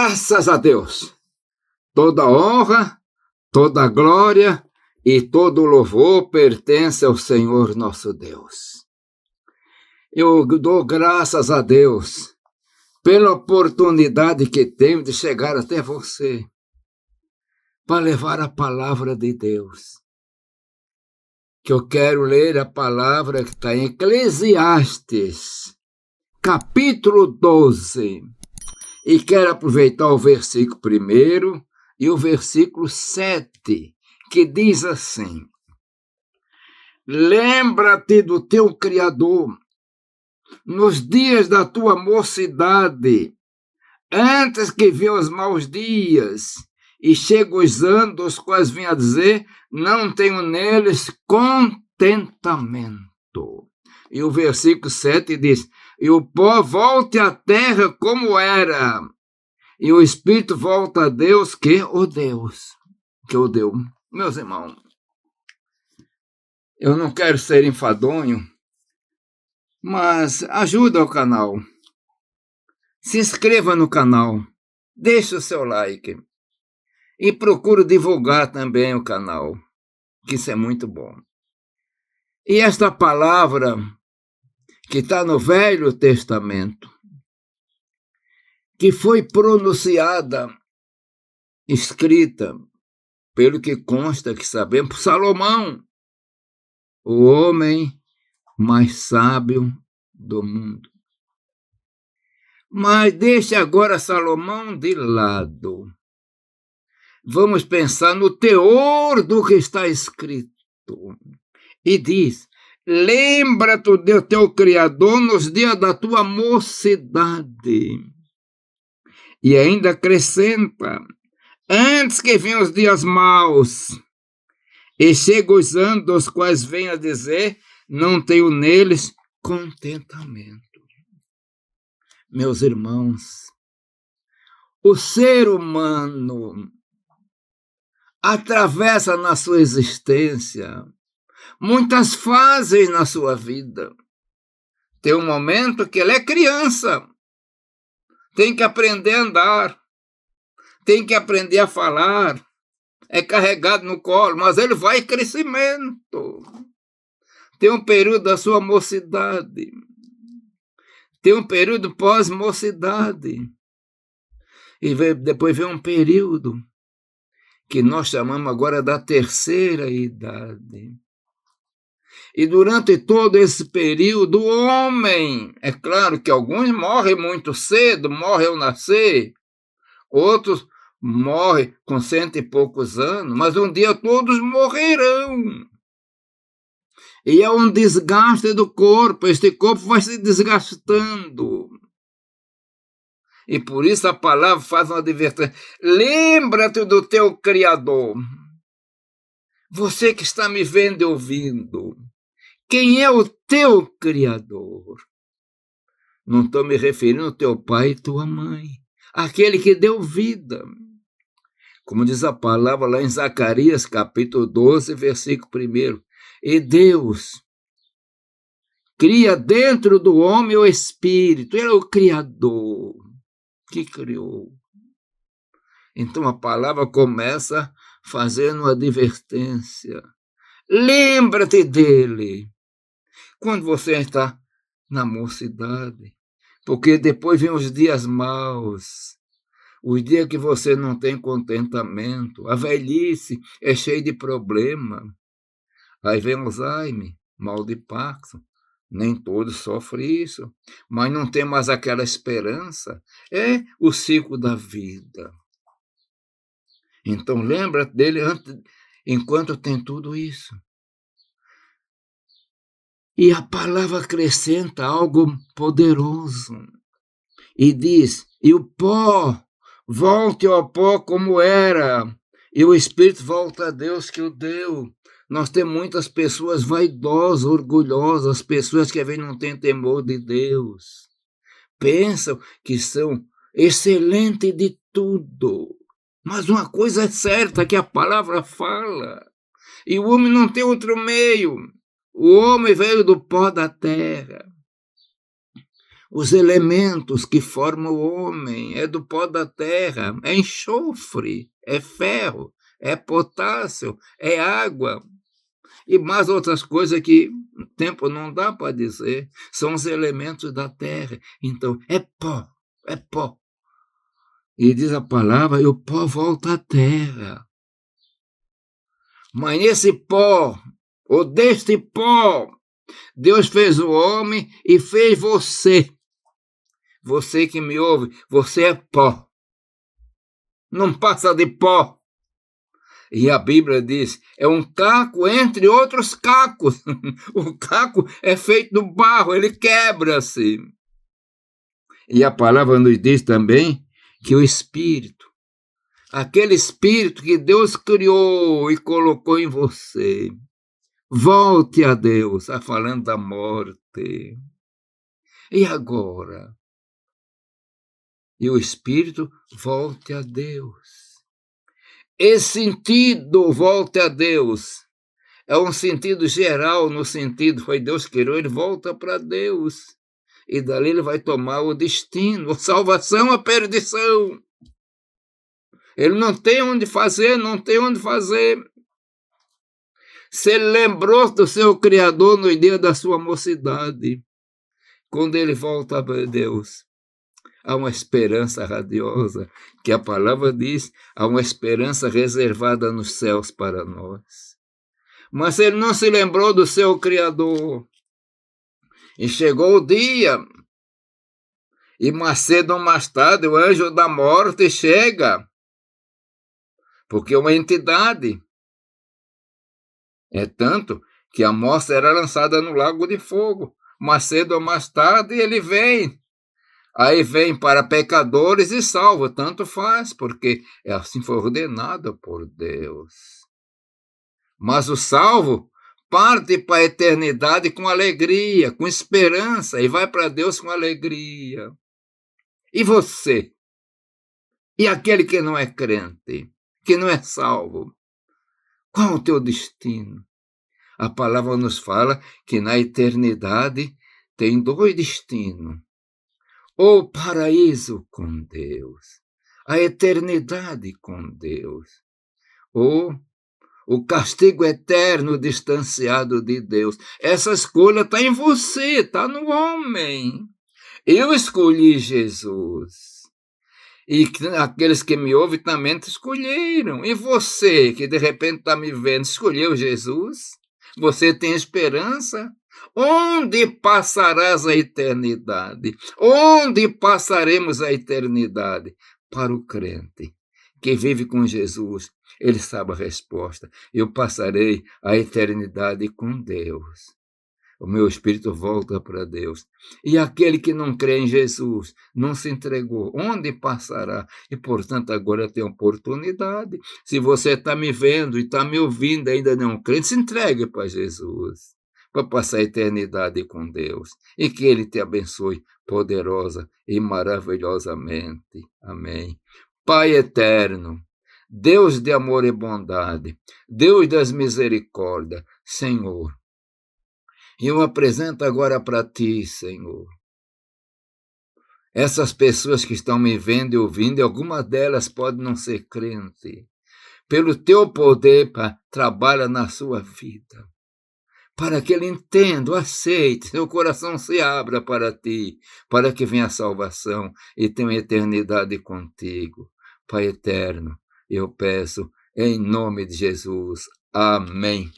Graças a Deus, toda honra, toda glória e todo louvor pertence ao Senhor nosso Deus. Eu dou graças a Deus pela oportunidade que tenho de chegar até você para levar a palavra de Deus. Que eu quero ler a palavra que está em Eclesiastes, capítulo 12. E quero aproveitar o versículo 1 e o versículo 7, que diz assim: Lembra-te do teu Criador nos dias da tua mocidade, antes que venham os maus dias, e chegam os anos dos quais vim a dizer, não tenho neles contentamento. E o versículo 7 diz, e o pó volte à terra como era, e o Espírito volta a Deus, que o deu. Meus irmãos, eu não quero ser enfadonho, mas ajuda o canal. Se inscreva no canal, deixe o seu like e procure divulgar também o canal, que isso é muito bom. E esta palavra que está no Velho Testamento, que foi pronunciada, escrita, pelo que consta que sabemos, por Salomão, o homem mais sábio do mundo. Mas deixe agora Salomão de lado. Vamos pensar no teor do que está escrito. E diz, lembra-te do teu Criador nos dias da tua mocidade. E ainda acrescenta, antes que venham os dias maus, e chegam os anos dos quais vem a dizer, não tenho neles contentamento. Meus irmãos, o ser humano atravessa na sua existência muitas fases na sua vida. Tem um momento que ele é criança, tem que aprender a andar, tem que aprender a falar, é carregado no colo, mas ele vai em crescimento. Tem um período da sua mocidade, tem um período pós-mocidade, e depois vem um período que nós chamamos agora da terceira idade. E durante todo esse período, o homem, é claro que alguns morrem muito cedo, morrem ao nascer, outros morrem com 100 e poucos anos, mas um dia todos morrerão. E é um desgaste do corpo, este corpo vai se desgastando. E por isso a palavra faz uma advertência. Lembra-te do teu Criador. Você que está me vendo e ouvindo, quem é o teu Criador? Não estou me referindo ao teu pai e tua mãe, aquele que deu vida. Como diz a palavra lá em Zacarias, capítulo 12, versículo 1. E Deus cria dentro do homem o Espírito. Ele é o Criador que criou. Então a palavra começa fazendo uma advertência. Lembra-te dele quando você está na mocidade, porque depois vem os dias maus, os dias que você não tem contentamento, a velhice é cheia de problema, aí vem Alzheimer, mal de Parkinson, nem todos sofrem isso, mas não tem mais aquela esperança, é o ciclo da vida. Então lembra dele enquanto tem tudo isso. E a palavra acrescenta algo poderoso. E diz, e o pó, volte ao pó como era. E o Espírito volta a Deus que o deu. Nós temos muitas pessoas vaidosas, orgulhosas, pessoas que às vezes não têm temor de Deus. Pensam que são excelentes de tudo. Mas uma coisa é certa que a palavra fala. E o homem não tem outro meio. O homem veio do pó da terra. os elementos que formam o homem, é do pó da terra, é enxofre, é ferro, é potássio, é água, e mais outras coisas que o tempo não dá para dizer, são os elementos da terra. Então, é pó, é pó. E diz a palavra, e o pó volta à terra. Mas nesse pó, ou deste pó, Deus fez o homem e fez você. Você que me ouve, você é pó. Não passa de pó. E a Bíblia diz, é um caco entre outros cacos. O caco é feito do barro, ele quebra-se. E a palavra nos diz também que o Espírito, aquele Espírito que Deus criou e colocou em você, volte a Deus, está falando da morte. E agora? E o Espírito volte a Deus. Esse sentido, volte a Deus, é um sentido geral, no sentido, foi Deus que criou, ele volta para Deus. E dali ele vai tomar o destino, a salvação, a perdição. Ele não tem onde fazer, não tem onde fazer. Se ele lembrou do seu Criador no dia da sua mocidade, quando ele volta para Deus, há uma esperança radiosa, que a palavra diz, há uma esperança reservada nos céus para nós. Mas ele não se lembrou do seu Criador. E chegou o dia, e mais cedo ou mais tarde o anjo da morte chega, porque é uma entidade. É tanto que a morte será lançada no lago de fogo. Mais cedo ou mais tarde ele vem. Aí vem para pecadores e salva, tanto faz, porque é assim foi ordenado por Deus. Mas o salvo parte para a eternidade com alegria, com esperança, e vai para Deus com alegria. E você? E aquele que não é crente, que não é salvo? Qual o teu destino? A palavra nos fala que na eternidade tem dois destinos. O paraíso com Deus, a eternidade com Deus, ou o castigo eterno distanciado de Deus. Essa escolha está em você, está no homem. Eu escolhi Jesus. E aqueles que me ouvem também te escolheram. E você, que de repente está me vendo, escolheu Jesus? Você tem esperança? Onde passarás a eternidade? Onde passaremos a eternidade? Para o crente que vive com Jesus, ele sabe a resposta. Eu passarei a eternidade com Deus. O meu espírito volta para Deus. E aquele que não crê em Jesus, não se entregou, onde passará? E, portanto, agora tem oportunidade. Se você está me vendo e está me ouvindo, ainda não crê, se entregue para Jesus, para passar a eternidade com Deus. E que Ele te abençoe poderosa e maravilhosamente. Amém. Pai eterno, Deus de amor e bondade, Deus das misericórdias, Senhor, eu apresento agora para ti, Senhor, essas pessoas que estão me vendo e ouvindo, e algumas delas podem não ser crentes. Pelo teu poder, Pai, trabalha na sua vida, para que ele entenda, aceite, seu coração se abra para ti, para que venha a salvação e tenha eternidade contigo. Pai eterno, eu peço em nome de Jesus. Amém.